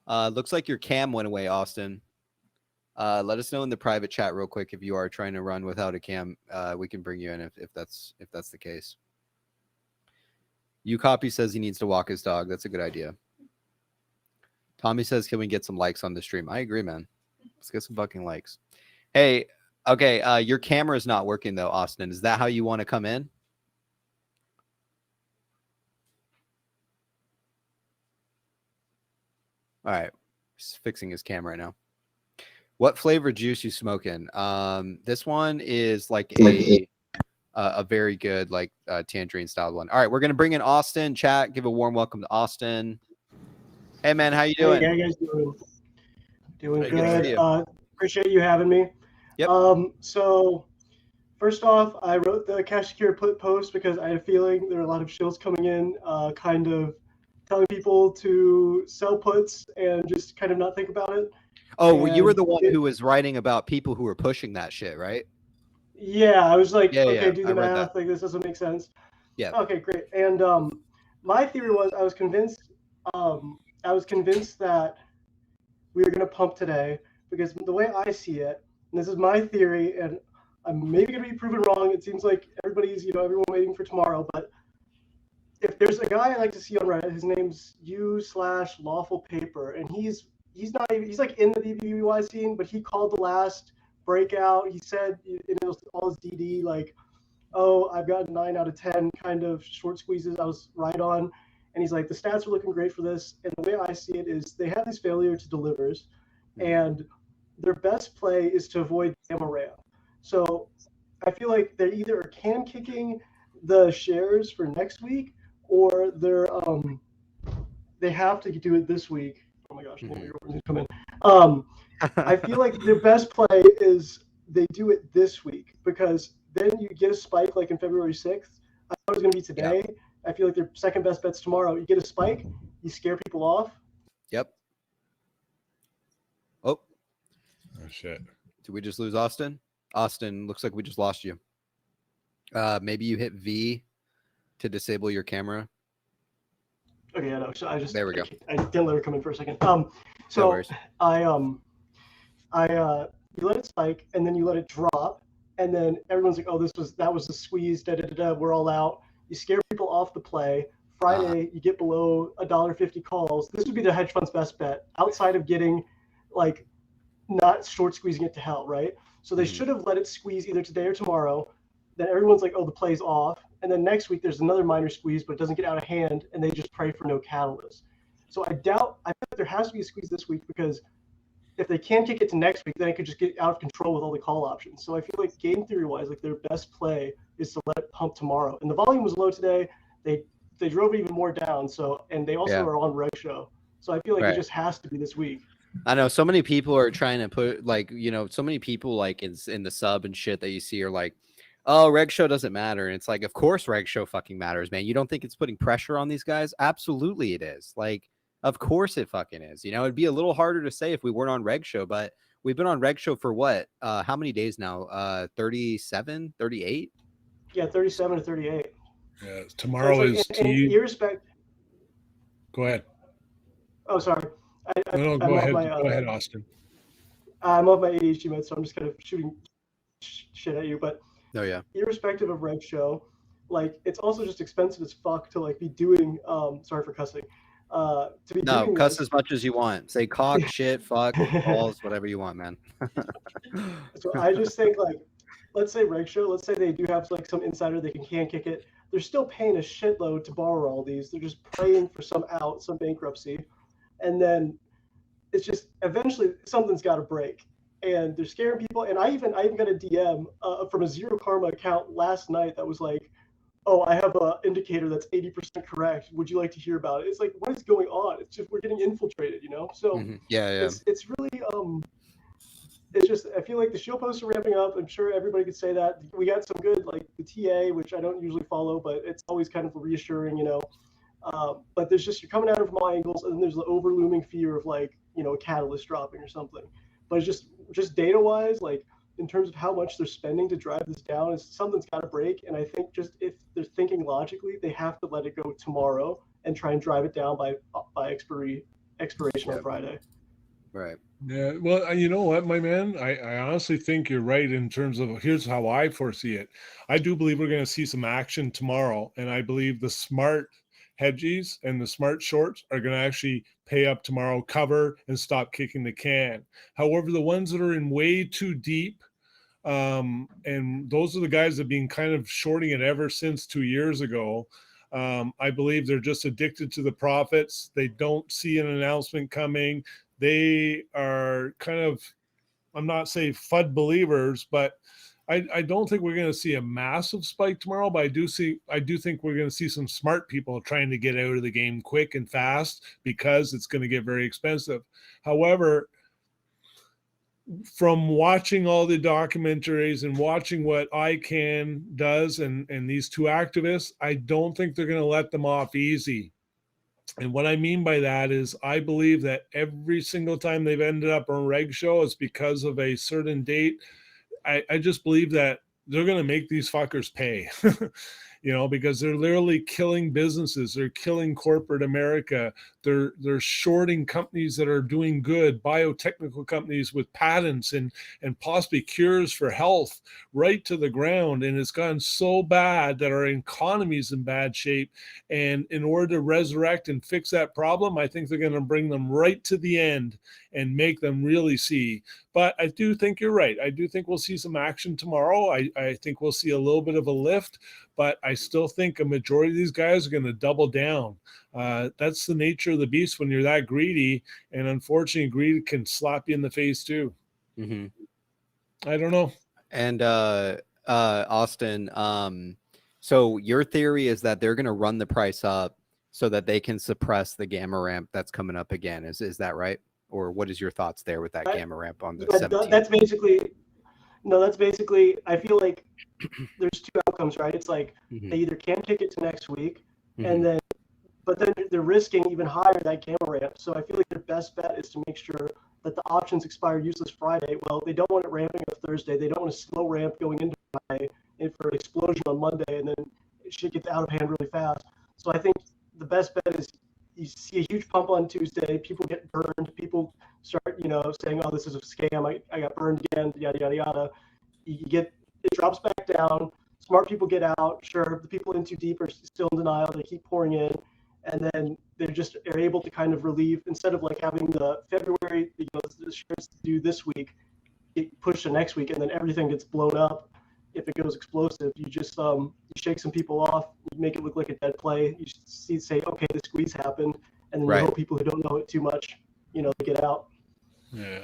Looks like your cam went away, Austin. Let us know in the private chat real quick if you are trying to run without a cam. We can bring you in if that's the case. Copy says he needs to walk his dog. That's a good idea. Tommy says, can we get some likes on the stream? I agree, man. Let's get some fucking likes. Hey, okay, your camera is not working though, Austin. Is that how you want to come in? All right, he's fixing his camera right now. What flavor juice you smoking? This one is like a very good like tangerine styled one. All right, we're gonna bring in Austin. Chat, give a warm welcome to Austin. Hey man, how you doing? Hey, how you guys doing? Good. Appreciate you having me. Yep. So first off, I wrote the cash secure put post because I had a feeling there are a lot of shills coming in, kind of telling people to sell puts and just kind of not think about it. Oh, well, you were the one who was writing about people who were pushing that shit, right? Yeah, I was like, okay, do the I read math. that. Like, this doesn't make sense. Yeah. Okay, great. And my theory was I was convinced that we were going to pump today because the way I see it, and this is my theory, and I'm maybe going to be proven wrong. It seems like everybody's, everyone waiting for tomorrow. But if there's a guy I like to see on Reddit, his name's U/Lawful Paper, and he's like in the BBBY scene, but he called the last breakout. He said in all his DD, like, oh, I've got 9 out of 10 kind of short squeezes I was right on. And he's like, the stats are looking great for this. And the way I see it is they have these failure to delivers, and their best play is to avoid gamma ram. So I feel like they either are can kicking the shares for next week, or they have to do it this week. Oh my gosh, come in. I feel like their best play is they do it this week because then you get a spike like in February 6th. I thought it was going to be today. Yeah. I feel like their second best bet's tomorrow. You get a spike, you scare people off. Yep. Oh shit. Did we just lose Austin? Austin, looks like we just lost you. Maybe you hit V to disable your camera. Okay, yeah, no. So I there we go. I didn't let her come in for a second. So no you let it spike and then you let it drop, and then everyone's like, oh, that was the squeeze. We're all out. You scare people off the play. Friday, you get below $1.50 calls. This would be the hedge fund's best bet outside of getting like not short squeezing it to hell, right? So they should have let it squeeze either today or tomorrow. Then everyone's like, oh, the play's off. And then next week there's another minor squeeze, but it doesn't get out of hand, and they just pray for no catalyst. So I think there has to be a squeeze this week because if they can't kick it to next week, then it could just get out of control with all the call options. So I feel like game theory wise, like their best play is to let it pump tomorrow. And the volume was low today. They drove it even more down. So, and they also are on reg show. So I feel like it just has to be this week. I know so many people are trying to put like, so many people like in the sub and shit that you see are like, oh, reg show doesn't matter. And it's like, of course reg show fucking matters, man. You don't think it's putting pressure on these guys? Absolutely it is. Like, of course it fucking is. It'd be a little harder to say if we weren't on reg show, but we've been on reg show for what? How many days now? 37, 38? Yeah, 37 to 38. Yeah, tomorrow is irrespective. Go ahead. Oh, sorry. No, go ahead. Go ahead, Austin. I'm off my ADHD meds, so I'm just kind of shooting shit at you. But irrespective of reg show, like it's also just expensive as fuck to like be doing. Sorry for cussing. Cuss as much as you want. Say cock, shit, fuck, balls, whatever you want, man. So I just think like, let's say reg show. Let's say they do have like some insider they can kick it. They're still paying a shitload to borrow all these. They're just praying for some bankruptcy. And then it's just eventually something's got to break, and they're scaring people. And I even got a DM from a Zero Karma account last night that was like, "Oh, I have an indicator that's 80% correct. Would you like to hear about it?" It's like, what is going on? It's just we're getting infiltrated, So it's really it's just I feel like the show posts are ramping up. I'm sure everybody could say that. We got some good like the TA, which I don't usually follow, but it's always kind of reassuring, But there's just you're coming at it from all angles, and then there's the overlooming fear of like a catalyst dropping or something. But it's just data wise, like in terms of how much they're spending to drive this down, is something's got to break. And I think just if they're thinking logically, they have to let it go tomorrow and try and drive it down by expiry expiration on Friday. Right. Yeah, well, you know what, my man? I honestly think you're right in terms of here's how I foresee it. I do believe we're going to see some action tomorrow, and I believe the smart hedgies and the smart shorts are going to actually pay up tomorrow, cover, and stop kicking the can. However, the ones that are in way too deep, and those are the guys that have been kind of shorting it ever since 2 years ago. I believe they're just addicted to the profits. They don't see an announcement coming. They are kind of, I'm not saying FUD believers, but I don't think we're going to see a massive spike tomorrow, but I do think we're going to see some smart people trying to get out of the game quick and fast because it's going to get very expensive. However, from watching all the documentaries and watching what ICANN does and these two activists, I don't think they're going to let them off easy. And what I mean by that is I believe that every single time they've ended up on Reg Show is because of a certain date. I just believe that they're going to make these fuckers pay, because they're literally killing businesses. They're killing corporate America. They're shorting companies that are doing good, biotechnical companies with patents and possibly cures for health right to the ground. And it's gone so bad that our economy is in bad shape. And in order to resurrect and fix that problem, I think they're going to bring them right to the end and make them really see. But I do think you're right. I do think we'll see some action tomorrow. I think we'll see a little bit of a lift, but I still think a majority of these guys are going to double down. That's the nature of the beast when you're that greedy, and unfortunately, greed can slap you in the face too. Mm-hmm. I don't know. And Austin, so your theory is that they're going to run the price up so that they can suppress the gamma ramp that's coming up again. Is that right? Or what is your thoughts there with that gamma ramp on the 17th? That's basically, I feel like there's two outcomes, right? It's like they either can kick it to next week, but then they're risking even higher that gamma ramp. So I feel like their best bet is to make sure that the options expire useless Friday. Well, they don't want it ramping up Thursday. They don't want a slow ramp going into Friday and for an explosion on Monday, and then shit gets out of hand really fast. So I think the best bet is you see a huge pump on Tuesday, people get burned, people start, saying, oh, this is a scam, I got burned again, yada, yada, yada. It drops back down, smart people get out, sure, the people in too deep are still in denial, they keep pouring in, and then they're able to kind of relieve, instead of like having the February, the shares due this week, get pushed to next week, and then everything gets blown up. If it goes explosive, you just you shake some people off, you make it look like a dead play. You say, okay, the squeeze happened, and then you hope people who don't know it too much, they get out. Yeah.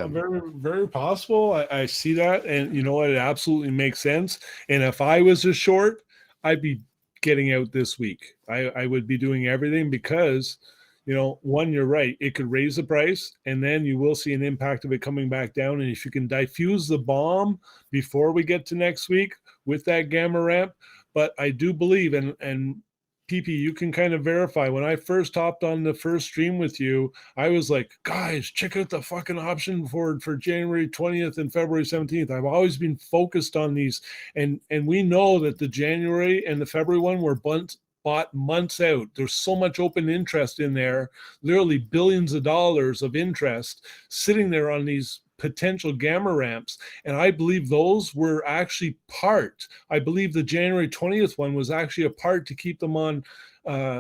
Very, very possible. I see that, and you know what? It absolutely makes sense. And if I was a short, I'd be getting out this week. I would be doing everything because, one, you're right. It could raise the price, and then you will see an impact of it coming back down. And if you can diffuse the bomb before we get to next week with that gamma ramp, but I do believe, and PP, you can kind of verify. When I first hopped on the first stream with you, I was like, guys, check out the fucking option for January 20th and February 17th. I've always been focused on these. And we know that the January and the February one were bought months out. There's so much open interest in there, literally billions of dollars of interest sitting there on these potential gamma ramps. And I believe those were actually part. I believe the January 20th one was actually a part to keep them on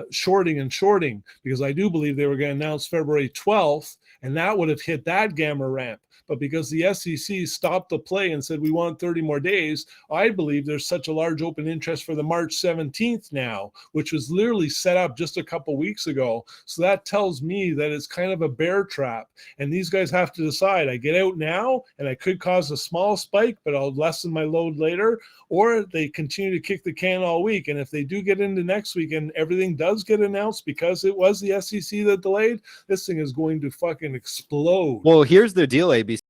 shorting, because I do believe they were going to announce February 12th, and that would have hit that gamma ramp. But because the SEC stopped the play and said we want 30 more days, I believe there's such a large open interest for the March 17th now, which was literally set up just a couple weeks ago. So that tells me that it's kind of a bear trap. And these guys have to decide, I get out now and I could cause a small spike, but I'll lessen my load later, or they continue to kick the can all week. And if they do get into next week and everything does get announced because it was the SEC that delayed, this thing is going to fucking explode. Well, here's the deal, ABC.